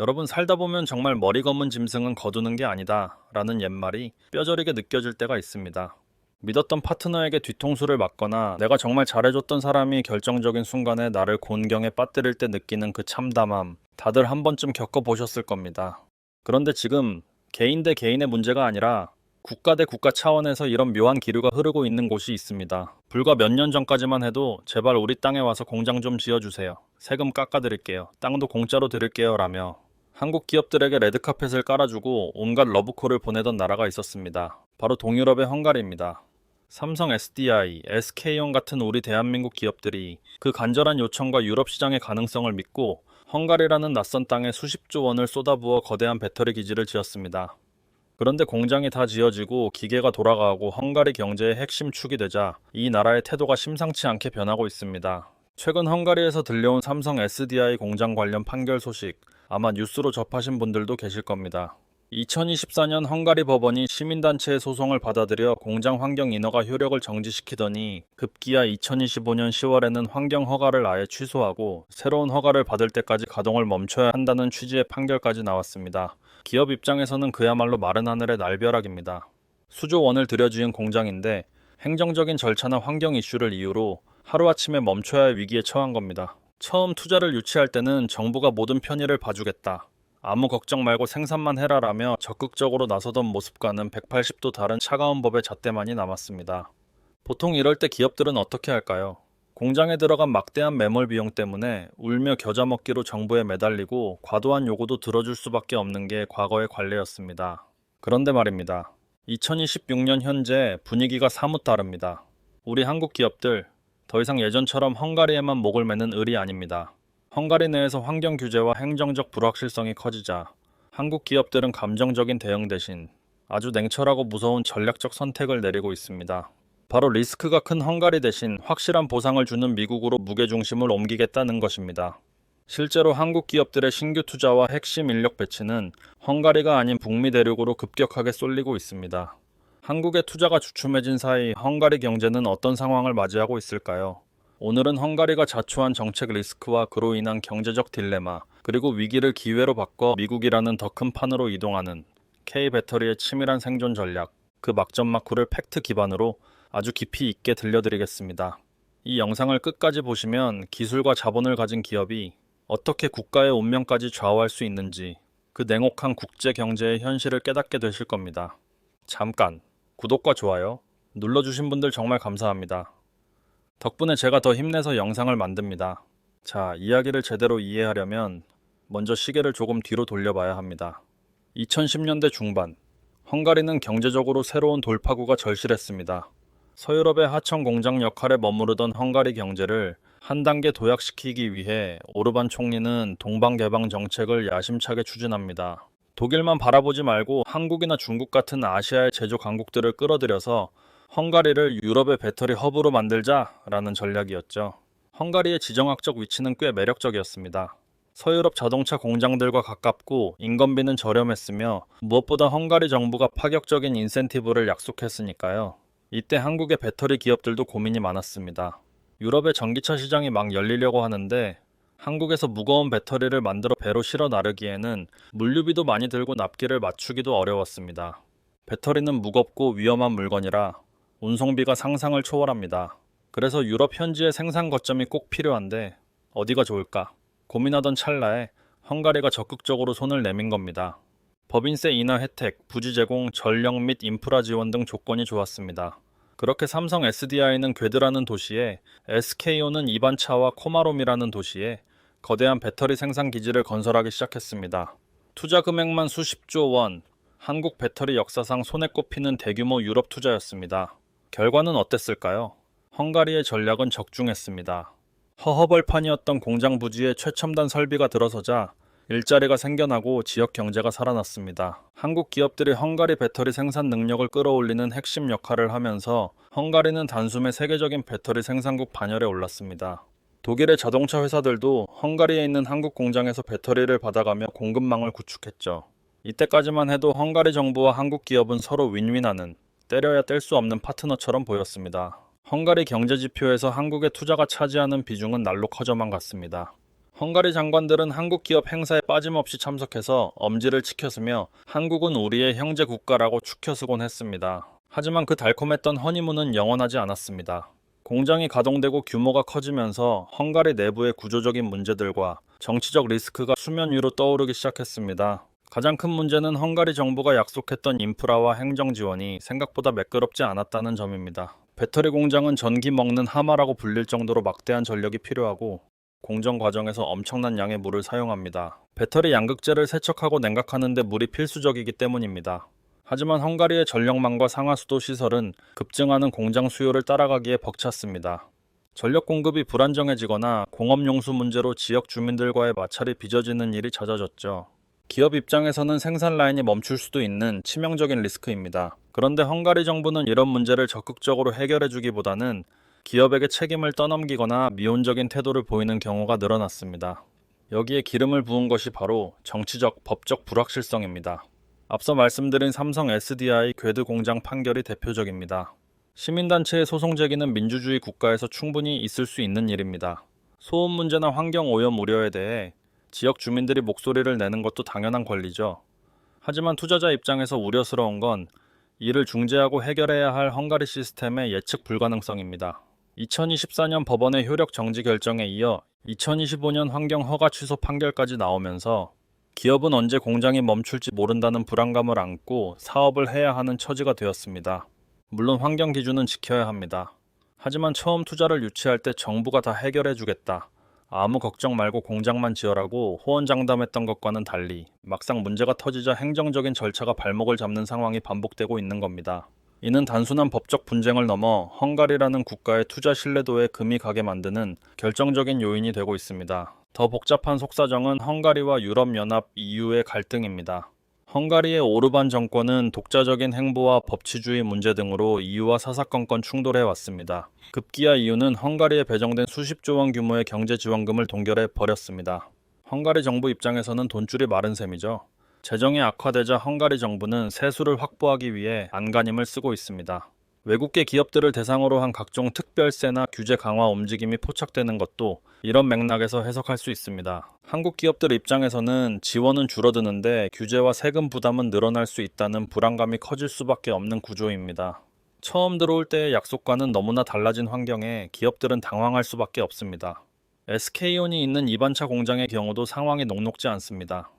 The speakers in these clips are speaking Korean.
여러분 살다 보면 정말 머리 검은 짐승은 거두는 게 아니다 라는 옛말이 뼈저리게 느껴질 때가 있습니다. 믿었던 파트너에게 뒤통수를 맞거나 내가 정말 잘해줬던 사람이 결정적인 순간에 나를 곤경에 빠뜨릴 때 느끼는 그 참담함, 다들 한 번쯤 겪어보셨을 겁니다. 그런데 지금 개인 대 개인의 문제가 아니라 국가 대 국가 차원에서 이런 묘한 기류가 흐르고 있는 곳이 있습니다. 불과 몇 년 전까지만 해도 제발 우리 땅에 와서 공장 좀 지어주세요. 세금 깎아드릴게요. 땅도 공짜로 드릴게요. 라며 한국 기업들에게 레드카펫을 깔아주고 온갖 러브콜을 보내던 나라가 있었습니다. 바로 동유럽의 헝가리입니다. 삼성 SDI, SK온 같은 우리 대한민국 기업들이 그 간절한 요청과 유럽 시장의 가능성을 믿고 헝가리라는 낯선 땅에 수십조 원을 쏟아부어 거대한 배터리 기지를 지었습니다. 그런데 공장이 다 지어지고 기계가 돌아가고 헝가리 경제의 핵심 축이 되자 이 나라의 태도가 심상치 않게 변하고 있습니다. 최근 헝가리에서 들려온 삼성 SDI 공장 관련 판결 소식, 아마 뉴스로 접하신 분들도 계실 겁니다. 2024년 헝가리 법원이 시민단체의 소송을 받아들여 공장 환경 인허가 효력을 정지시키더니 급기야 2025년 10월에는 환경 허가를 아예 취소하고 새로운 허가를 받을 때까지 가동을 멈춰야 한다는 취지의 판결까지 나왔습니다. 기업 입장에서는 그야말로 마른 하늘의 날벼락입니다. 수조 원을 들여지은 공장인데 행정적인 절차나 환경 이슈를 이유로 하루아침에 멈춰야 할 위기에 처한 겁니다. 처음 투자를 유치할 때는 정부가 모든 편의를 봐주겠다. 아무 걱정 말고 생산만 해라라며 적극적으로 나서던 모습과는 180도 다른 차가운 법의 잣대만이 남았습니다. 보통 이럴 때 기업들은 어떻게 할까요? 공장에 들어간 막대한 매몰 비용 때문에 울며 겨자 먹기로 정부에 매달리고 과도한 요구도 들어줄 수밖에 없는 게 과거의 관례였습니다. 그런데 말입니다. 2026년 현재 분위기가 사뭇 다릅니다. 우리 한국 기업들 더 이상 예전처럼 헝가리에만 목을 매는 을이 아닙니다. 헝가리 내에서 환경 규제와 행정적 불확실성이 커지자 한국 기업들은 감정적인 대응 대신 아주 냉철하고 무서운 전략적 선택을 내리고 있습니다. 바로 리스크가 큰 헝가리 대신 확실한 보상을 주는 미국으로 무게중심을 옮기겠다는 것입니다. 실제로 한국 기업들의 신규 투자와 핵심 인력 배치는 헝가리가 아닌 북미 대륙으로 급격하게 쏠리고 있습니다. 한국의 투자가 주춤해진 사이 헝가리 경제는 어떤 상황을 맞이하고 있을까요? 오늘은 헝가리가 자초한 정책 리스크와 그로 인한 경제적 딜레마, 그리고 위기를 기회로 바꿔 미국이라는 더 큰 판으로 이동하는 K배터리의 치밀한 생존 전략, 그 막전막후를 팩트 기반으로 아주 깊이 있게 들려드리겠습니다. 이 영상을 끝까지 보시면 기술과 자본을 가진 기업이 어떻게 국가의 운명까지 좌우할 수 있는지 그 냉혹한 국제 경제의 현실을 깨닫게 되실 겁니다. 잠깐 구독과 좋아요 눌러주신 분들 정말 감사합니다. 덕분에 제가 더 힘내서 영상을 만듭니다. 자, 이야기를 제대로 이해하려면 먼저 시계를 조금 뒤로 돌려봐야 합니다. 2010년대 중반, 헝가리는 경제적으로 새로운 돌파구가 절실했습니다. 서유럽의 하청 공장 역할에 머무르던 헝가리 경제를 한 단계 도약시키기 위해 오르반 총리는 동방개방 정책을 야심차게 추진합니다. 독일만 바라보지 말고 한국이나 중국 같은 아시아의 제조 강국들을 끌어들여서 헝가리를 유럽의 배터리 허브로 만들자라는 전략이었죠. 헝가리의 지정학적 위치는 꽤 매력적이었습니다. 서유럽 자동차 공장들과 가깝고 인건비는 저렴했으며 무엇보다 헝가리 정부가 파격적인 인센티브를 약속했으니까요. 이때 한국의 배터리 기업들도 고민이 많았습니다. 유럽의 전기차 시장이 막 열리려고 하는데 한국에서 무거운 배터리를 만들어 배로 실어 나르기에는 물류비도 많이 들고 납기를 맞추기도 어려웠습니다. 배터리는 무겁고 위험한 물건이라 운송비가 상상을 초월합니다. 그래서 유럽 현지의 생산 거점이 꼭 필요한데 어디가 좋을까? 고민하던 찰나에 헝가리가 적극적으로 손을 내민 겁니다. 법인세 인하 혜택, 부지 제공, 전력 및 인프라 지원 등 조건이 좋았습니다. 그렇게 삼성 SDI는 괴드라는 도시에, SK온은 이반차와 코마롬이라는 도시에 거대한 배터리 생산 기지를 건설하기 시작했습니다. 투자 금액만 수십조 원, 한국 배터리 역사상 손에 꼽히는 대규모 유럽 투자였습니다. 결과는 어땠을까요? 헝가리의 전략은 적중했습니다. 허허벌판이었던 공장 부지에 최첨단 설비가 들어서자 일자리가 생겨나고 지역 경제가 살아났습니다. 한국 기업들이 헝가리 배터리 생산 능력을 끌어올리는 핵심 역할을 하면서 헝가리는 단숨에 세계적인 배터리 생산국 반열에 올랐습니다. 독일의 자동차 회사들도 헝가리에 있는 한국 공장에서 배터리를 받아가며 공급망을 구축했죠. 이때까지만 해도 헝가리 정부와 한국 기업은 서로 윈윈하는, 때려야 뗄 수 없는 파트너처럼 보였습니다. 헝가리 경제 지표에서 한국의 투자가 차지하는 비중은 날로 커져만 갔습니다. 헝가리 장관들은 한국 기업 행사에 빠짐없이 참석해서 엄지를 치켰으며 한국은 우리의 형제 국가라고 추켜쓰곤 했습니다. 하지만 그 달콤했던 허니문은 영원하지 않았습니다. 공장이 가동되고 규모가 커지면서 헝가리 내부의 구조적인 문제들과 정치적 리스크가 수면 위로 떠오르기 시작했습니다. 가장 큰 문제는 헝가리 정부가 약속했던 인프라와 행정 지원이 생각보다 매끄럽지 않았다는 점입니다. 배터리 공장은 전기 먹는 하마라고 불릴 정도로 막대한 전력이 필요하고 공정 과정에서 엄청난 양의 물을 사용합니다. 배터리 양극재를 세척하고 냉각하는 데 물이 필수적이기 때문입니다. 하지만 헝가리의 전력망과 상하수도 시설은 급증하는 공장 수요를 따라가기에 벅찼습니다. 전력 공급이 불안정해지거나 공업용수 문제로 지역 주민들과의 마찰이 빚어지는 일이 잦아졌죠. 기업 입장에서는 생산 라인이 멈출 수도 있는 치명적인 리스크입니다. 그런데 헝가리 정부는 이런 문제를 적극적으로 해결해주기보다는 기업에게 책임을 떠넘기거나 미온적인 태도를 보이는 경우가 늘어났습니다. 여기에 기름을 부은 것이 바로 정치적, 법적 불확실성입니다. 앞서 말씀드린 삼성 SDI 궤드 공장 판결이 대표적입니다. 시민단체의 소송 제기는 민주주의 국가에서 충분히 있을 수 있는 일입니다. 소음 문제나 환경 오염 우려에 대해 지역 주민들이 목소리를 내는 것도 당연한 권리죠. 하지만 투자자 입장에서 우려스러운 건 이를 중재하고 해결해야 할 헝가리 시스템의 예측 불가능성입니다. 2024년 법원의 효력 정지 결정에 이어 2025년 환경 허가 취소 판결까지 나오면서 기업은 언제 공장이 멈출지 모른다는 불안감을 안고 사업을 해야 하는 처지가 되었습니다. 물론 환경 기준은 지켜야 합니다. 하지만 처음 투자를 유치할 때 정부가 다 해결해 주겠다, 아무 걱정 말고 공장만 지어라고 호언장담했던 것과는 달리 막상 문제가 터지자 행정적인 절차가 발목을 잡는 상황이 반복되고 있는 겁니다. 이는 단순한 법적 분쟁을 넘어 헝가리라는 국가의 투자 신뢰도에 금이 가게 만드는 결정적인 요인이 되고 있습니다. 더 복잡한 속사정은 헝가리와 유럽연합 EU의 갈등입니다. 헝가리의 오르반 정권은 독자적인 행보와 법치주의 문제 등으로 EU와 사사건건 충돌해 왔습니다. 급기야 EU는 헝가리에 배정된 수십조 원 규모의 경제 지원금을 동결해 버렸습니다. 헝가리 정부 입장에서는 돈줄이 마른 셈이죠. 재정이 악화되자 헝가리 정부는 세수를 확보하기 위해 안간힘을 쓰고 있습니다. 외국계 기업들을 대상으로 한 각종 특별세나 규제 강화 움직임이 포착되는 것도 이런 맥락에서 해석할 수 있습니다. 한국 기업들 입장에서는 지원은 줄어드는데 규제와 세금 부담은 늘어날 수 있다는 불안감이 커질 수밖에 없는 구조입니다. 처음 들어올 때의 약속과는 너무나 달라진 환경에 기업들은 당황할 수밖에 없습니다. SK온이 있는 2반차 공장의 경우도 상황이 녹록지 않습니다.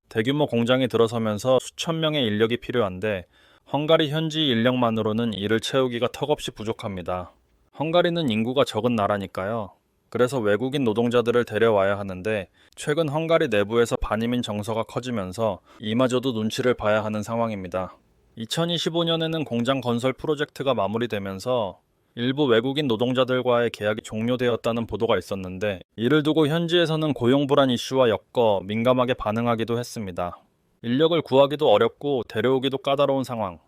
대규모 공장이 들어서면서 수천 명의 인력이 필요한데 헝가리 현지 인력만으로는 이를 채우기가 턱없이 부족합니다. 헝가리는 인구가 적은 나라니까요. 그래서 외국인 노동자들을 데려와야 하는데 최근 헝가리 내부에서 반이민 정서가 커지면서 이마저도 눈치를 봐야 하는 상황입니다. 2025년에는 공장 건설 프로젝트가 마무리되면서 일부 외국인 노동자들과의 계약이 종료되었다는 보도가 있었는데 이를 두고 현지에서는 고용 불안 이슈와 엮어 민감하게 반응하기도 했습니다. 인력을 구하기도 어렵고 데려오기도 까다로운 상황.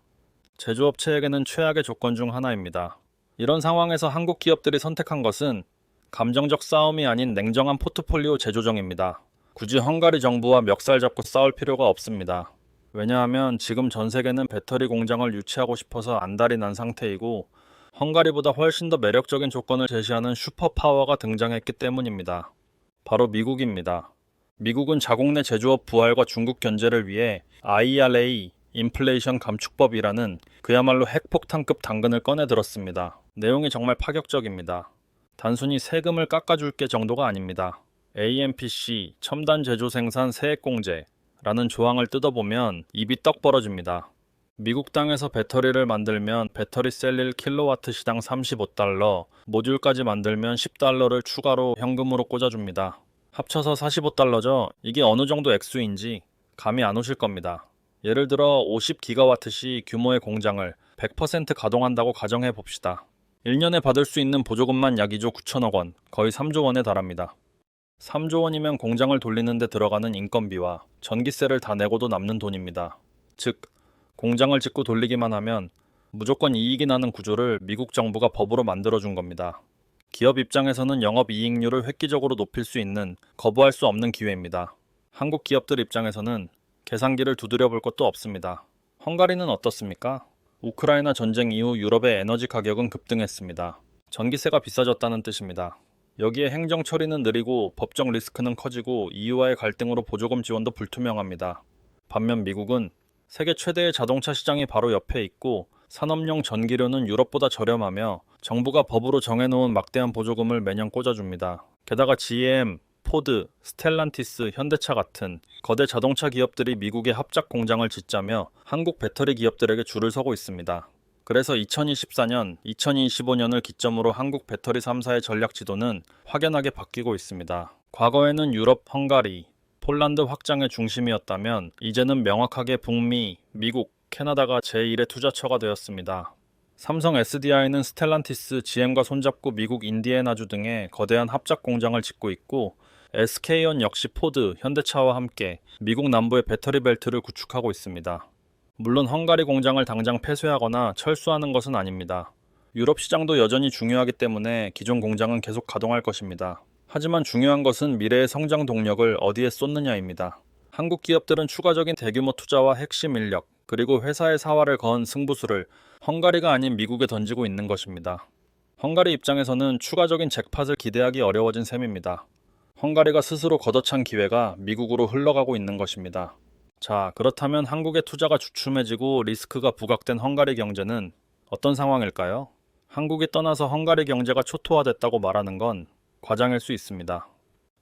제조업체에게는 최악의 조건 중 하나입니다. 이런 상황에서 한국 기업들이 선택한 것은 감정적 싸움이 아닌 냉정한 포트폴리오 재조정입니다. 굳이 헝가리 정부와 멱살 잡고 싸울 필요가 없습니다. 왜냐하면 지금 전 세계는 배터리 공장을 유치하고 싶어서 안달이 난 상태이고 헝가리보다 훨씬 더 매력적인 조건을 제시하는 슈퍼파워가 등장했기 때문입니다. 바로 미국입니다. 미국은 자국 내 제조업 부활과 중국 견제를 위해 IRA, 인플레이션 감축법이라는 그야말로 핵폭탄급 당근을 꺼내 들었습니다. 내용이 정말 파격적입니다. 단순히 세금을 깎아줄게 정도가 아닙니다. AMPC, 첨단 제조 생산 세액공제라는 조항을 뜯어보면 입이 떡 벌어집니다. 미국 땅에서 배터리를 만들면 배터리 셀 1kW 시당 35달러, 모듈까지 만들면 10달러를 추가로 현금으로 꽂아줍니다. 합쳐서 45달러죠. 이게 어느 정도 액수인지 감이 안 오실 겁니다. 예를 들어 50기가와트시 규모의 공장을 100% 가동한다고 가정해 봅시다. 1년에 받을 수 있는 보조금만 약 2조 9천억 원, 거의 3조 원에 달합니다. 3조 원이면 공장을 돌리는 데 들어가는 인건비와 전기세를 다 내고도 남는 돈입니다. 즉, 공장을 짓고 돌리기만 하면 무조건 이익이 나는 구조를 미국 정부가 법으로 만들어준 겁니다. 기업 입장에서는 영업이익률을 획기적으로 높일 수 있는 거부할 수 없는 기회입니다. 한국 기업들 입장에서는 계산기를 두드려 볼 것도 없습니다. 헝가리는 어떻습니까? 우크라이나 전쟁 이후 유럽의 에너지 가격은 급등했습니다. 전기세가 비싸졌다는 뜻입니다. 여기에 행정 처리는 느리고 법적 리스크는 커지고 EU와의 갈등으로 보조금 지원도 불투명합니다. 반면 미국은 세계 최대의 자동차 시장이 바로 옆에 있고 산업용 전기료는 유럽보다 저렴하며 정부가 법으로 정해놓은 막대한 보조금을 매년 꽂아줍니다. 게다가 GM, 포드, 스텔란티스, 현대차 같은 거대 자동차 기업들이 미국에 합작 공장을 짓자며 한국 배터리 기업들에게 줄을 서고 있습니다. 그래서 2024년, 2025년을 기점으로 한국 배터리 3사의 전략 지도는 확연하게 바뀌고 있습니다. 과거에는 유럽, 헝가리, 폴란드 확장의 중심이었다면 이제는 명확하게 북미, 미국, 캐나다가 제1의 투자처가 되었습니다. 삼성 SDI는 스텔란티스, GM과 손잡고 미국 인디애나주 등에 거대한 합작 공장을 짓고 있고 SK온 역시 포드, 현대차와 함께 미국 남부의 배터리 벨트를 구축하고 있습니다. 물론 헝가리 공장을 당장 폐쇄하거나 철수하는 것은 아닙니다. 유럽 시장도 여전히 중요하기 때문에 기존 공장은 계속 가동할 것입니다. 하지만 중요한 것은 미래의 성장 동력을 어디에 쏟느냐입니다. 한국 기업들은 추가적인 대규모 투자와 핵심 인력, 그리고 회사의 사활을 거은 승부수를 헝가리가 아닌 미국에 던지고 있는 것입니다. 헝가리 입장에서는 추가적인 잭팟을 기대하기 어려워진 셈입니다. 헝가리가 스스로 걷어찬 기회가 미국으로 흘러가고 있는 것입니다. 자, 그렇다면 한국의 투자가 주춤해지고 리스크가 부각된 헝가리 경제는 어떤 상황일까요? 한국이 떠나서 헝가리 경제가 초토화됐다고 말하는 건 과장일 수 있습니다.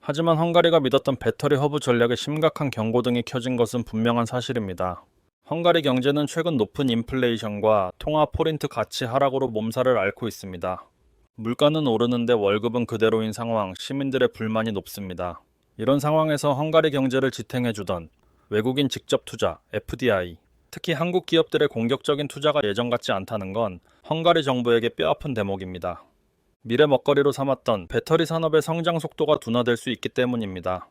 하지만 헝가리가 믿었던 배터리 허브 전략에 심각한 경고등이 켜진 것은 분명한 사실입니다. 헝가리 경제는 최근 높은 인플레이션과 통화 포린트 가치 하락으로 몸살을 앓고 있습니다. 물가는 오르는데 월급은 그대로인 상황, 시민들의 불만이 높습니다. 이런 상황에서 헝가리 경제를 지탱해주던 외국인 직접 투자, FDI, 특히 한국 기업들의 공격적인 투자가 예전 같지 않다는 건 헝가리 정부에게 뼈아픈 대목입니다. 미래 먹거리로 삼았던 배터리 산업의 성장 속도가 둔화될 수 있기 때문입니다.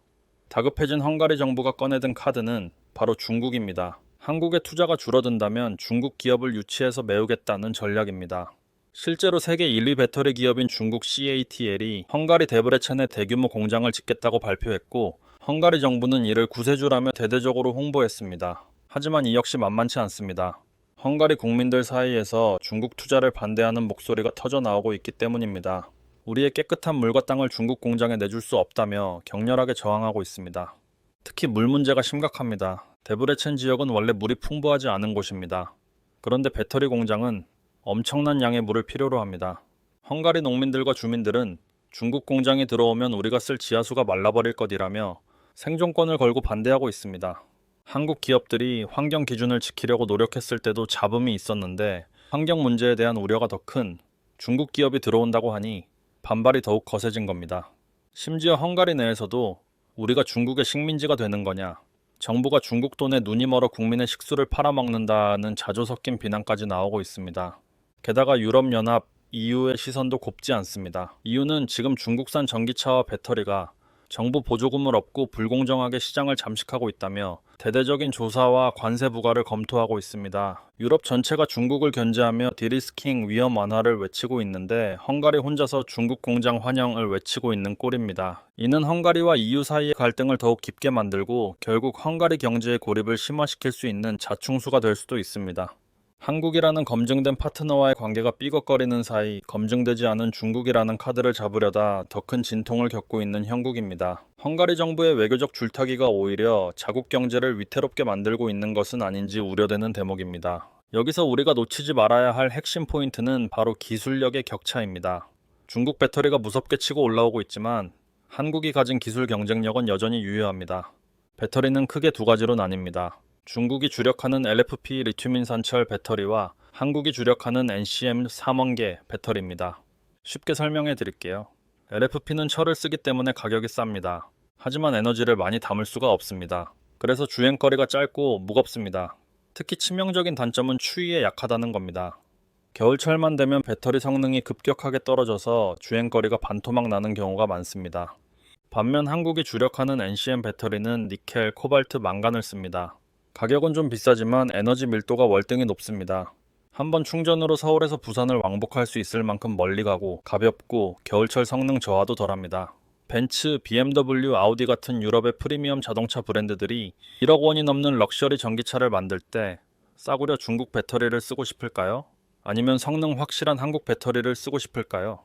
다급해진 헝가리 정부가 꺼내든 카드는 바로 중국입니다. 한국의 투자가 줄어든다면 중국 기업을 유치해서 메우겠다는 전략입니다. 실제로 세계 1위 배터리 기업인 중국 CATL이 헝가리 데브레첸에 대규모 공장을 짓겠다고 발표했고 헝가리 정부는 이를 구세주라며 대대적으로 홍보했습니다. 하지만 이 역시 만만치 않습니다. 헝가리 국민들 사이에서 중국 투자를 반대하는 목소리가 터져나오고 있기 때문입니다. 우리의 깨끗한 물과 땅을 중국 공장에 내줄 수 없다며 격렬하게 저항하고 있습니다. 특히 물 문제가 심각합니다. 데브레첸 지역은 원래 물이 풍부하지 않은 곳입니다. 그런데 배터리 공장은 엄청난 양의 물을 필요로 합니다. 헝가리 농민들과 주민들은 중국 공장이 들어오면 우리가 쓸 지하수가 말라버릴 것이라며 생존권을 걸고 반대하고 있습니다. 한국 기업들이 환경 기준을 지키려고 노력했을 때도 잡음이 있었는데 환경 문제에 대한 우려가 더 큰 중국 기업이 들어온다고 하니 반발이 더욱 거세진 겁니다. 심지어 헝가리 내에서도 우리가 중국의 식민지가 되는 거냐, 정부가 중국 돈에 눈이 멀어 국민의 식수를 팔아먹는다는 자조 섞인 비난까지 나오고 있습니다. 게다가 유럽연합, EU의 시선도 곱지 않습니다. EU는 지금 중국산 전기차와 배터리가 정부 보조금을 얻고 불공정하게 시장을 잠식하고 있다며 대대적인 조사와 관세 부과를 검토하고 있습니다. 유럽 전체가 중국을 견제하며 디리스킹 위험 완화를 외치고 있는데 헝가리 혼자서 중국 공장 환영을 외치고 있는 꼴입니다. 이는 헝가리와 EU 사이의 갈등을 더욱 깊게 만들고 결국 헝가리 경제의 고립을 심화시킬 수 있는 자충수가 될 수도 있습니다. 한국이라는 검증된 파트너와의 관계가 삐걱거리는 사이 검증되지 않은 중국이라는 카드를 잡으려다 더 큰 진통을 겪고 있는 형국입니다. 헝가리 정부의 외교적 줄타기가 오히려 자국 경제를 위태롭게 만들고 있는 것은 아닌지 우려되는 대목입니다. 여기서 우리가 놓치지 말아야 할 핵심 포인트는 바로 기술력의 격차입니다. 중국 배터리가 무섭게 치고 올라오고 있지만 한국이 가진 기술 경쟁력은 여전히 유효합니다. 배터리는 크게 두 가지로 나뉩니다. 중국이 주력하는 LFP 리튬인산철 배터리와 한국이 주력하는 NCM 삼원계 배터리입니다. 쉽게 설명해 드릴게요. LFP는 철을 쓰기 때문에 가격이 쌉니다. 하지만 에너지를 많이 담을 수가 없습니다. 그래서 주행거리가 짧고 무겁습니다. 특히 치명적인 단점은 추위에 약하다는 겁니다. 겨울철만 되면 배터리 성능이 급격하게 떨어져서 주행거리가 반토막 나는 경우가 많습니다. 반면 한국이 주력하는 NCM 배터리는 니켈, 코발트, 망간을 씁니다. 가격은 좀 비싸지만 에너지 밀도가 월등히 높습니다. 한번 충전으로 서울에서 부산을 왕복할 수 있을 만큼 멀리 가고 가볍고 겨울철 성능 저하도 덜합니다. 벤츠, BMW, 아우디 같은 유럽의 프리미엄 자동차 브랜드들이 1억 원이 넘는 럭셔리 전기차를 만들 때 싸구려 중국 배터리를 쓰고 싶을까요? 아니면 성능 확실한 한국 배터리를 쓰고 싶을까요?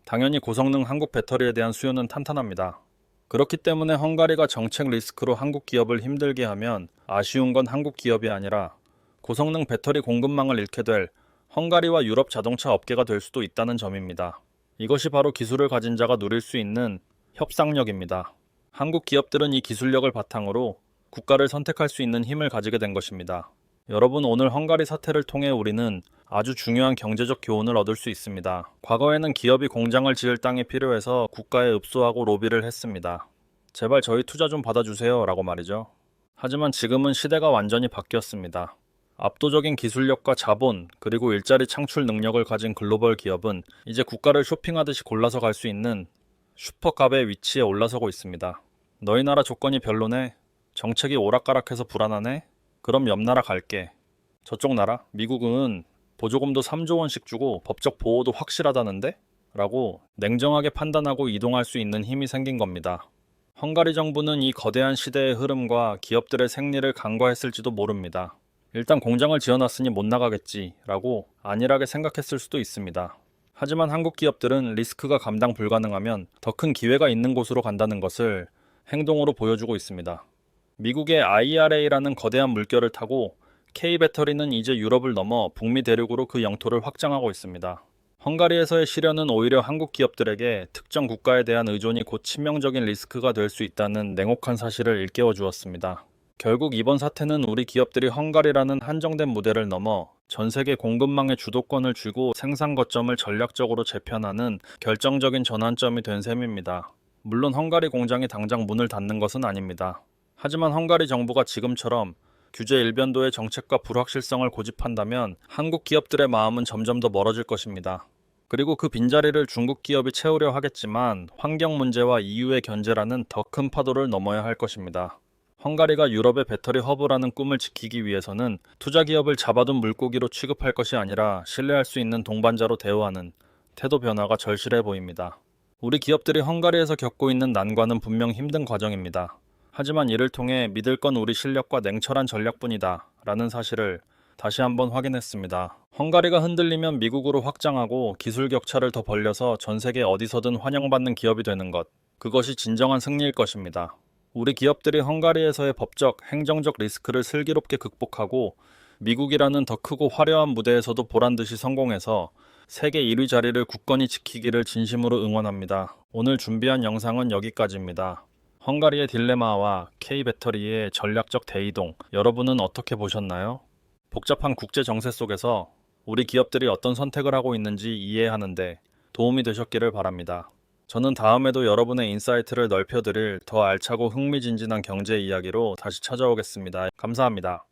당연히 고성능 한국 배터리에 대한 수요는 탄탄합니다. 그렇기 때문에 헝가리가 정책 리스크로 한국 기업을 힘들게 하면 아쉬운 건 한국 기업이 아니라 고성능 배터리 공급망을 잃게 될 헝가리와 유럽 자동차 업계가 될 수도 있다는 점입니다. 이것이 바로 기술을 가진 자가 누릴 수 있는 협상력입니다. 한국 기업들은 이 기술력을 바탕으로 국가를 선택할 수 있는 힘을 가지게 된 것입니다. 여러분, 오늘 헝가리 사태를 통해 우리는 아주 중요한 경제적 교훈을 얻을 수 있습니다. 과거에는 기업이 공장을 지을 땅이 필요해서 국가에 읍소하고 로비를 했습니다. 제발 저희 투자 좀 받아주세요 라고 말이죠. 하지만 지금은 시대가 완전히 바뀌었습니다. 압도적인 기술력과 자본, 그리고 일자리 창출 능력을 가진 글로벌 기업은 이제 국가를 쇼핑하듯이 골라서 갈 수 있는 슈퍼갑의 위치에 올라서고 있습니다. 너희 나라 조건이 별로네? 정책이 오락가락해서 불안하네? 그럼 옆 나라 갈게. 저쪽 나라, 미국은 보조금도 3조 원씩 주고 법적 보호도 확실하다는데? 라고 냉정하게 판단하고 이동할 수 있는 힘이 생긴 겁니다. 헝가리 정부는 이 거대한 시대의 흐름과 기업들의 생리를 간과했을지도 모릅니다. 일단 공장을 지어놨으니 못 나가겠지 라고 안일하게 생각했을 수도 있습니다. 하지만 한국 기업들은 리스크가 감당 불가능하면 더 큰 기회가 있는 곳으로 간다는 것을 행동으로 보여주고 있습니다. 미국의 IRA라는 거대한 물결을 타고 K배터리는 이제 유럽을 넘어 북미 대륙으로 그 영토를 확장하고 있습니다. 헝가리에서의 시련은 오히려 한국 기업들에게 특정 국가에 대한 의존이 곧 치명적인 리스크가 될 수 있다는 냉혹한 사실을 일깨워 주었습니다. 결국 이번 사태는 우리 기업들이 헝가리라는 한정된 무대를 넘어 전 세계 공급망의 주도권을 쥐고 생산 거점을 전략적으로 재편하는 결정적인 전환점이 된 셈입니다. 물론 헝가리 공장이 당장 문을 닫는 것은 아닙니다. 하지만 헝가리 정부가 지금처럼 규제 일변도의 정책과 불확실성을 고집한다면 한국 기업들의 마음은 점점 더 멀어질 것입니다. 그리고 그 빈자리를 중국 기업이 채우려 하겠지만 환경 문제와 EU의 견제라는 더 큰 파도를 넘어야 할 것입니다. 헝가리가 유럽의 배터리 허브라는 꿈을 지키기 위해서는 투자 기업을 잡아둔 물고기로 취급할 것이 아니라 신뢰할 수 있는 동반자로 대우하는 태도 변화가 절실해 보입니다. 우리 기업들이 헝가리에서 겪고 있는 난관은 분명 힘든 과정입니다. 하지만 이를 통해 믿을 건 우리 실력과 냉철한 전략뿐이다 라는 사실을 다시 한번 확인했습니다. 헝가리가 흔들리면 미국으로 확장하고 기술 격차를 더 벌려서 전 세계 어디서든 환영받는 기업이 되는 것, 그것이 진정한 승리일 것입니다. 우리 기업들이 헝가리에서의 법적, 행정적 리스크를 슬기롭게 극복하고 미국이라는 더 크고 화려한 무대에서도 보란듯이 성공해서 세계 1위 자리를 굳건히 지키기를 진심으로 응원합니다. 오늘 준비한 영상은 여기까지입니다. 헝가리의 딜레마와 K배터리의 전략적 대이동, 여러분은 어떻게 보셨나요? 복잡한 국제 정세 속에서 우리 기업들이 어떤 선택을 하고 있는지 이해하는데 도움이 되셨기를 바랍니다. 저는 다음에도 여러분의 인사이트를 넓혀드릴 더 알차고 흥미진진한 경제 이야기로 다시 찾아오겠습니다. 감사합니다.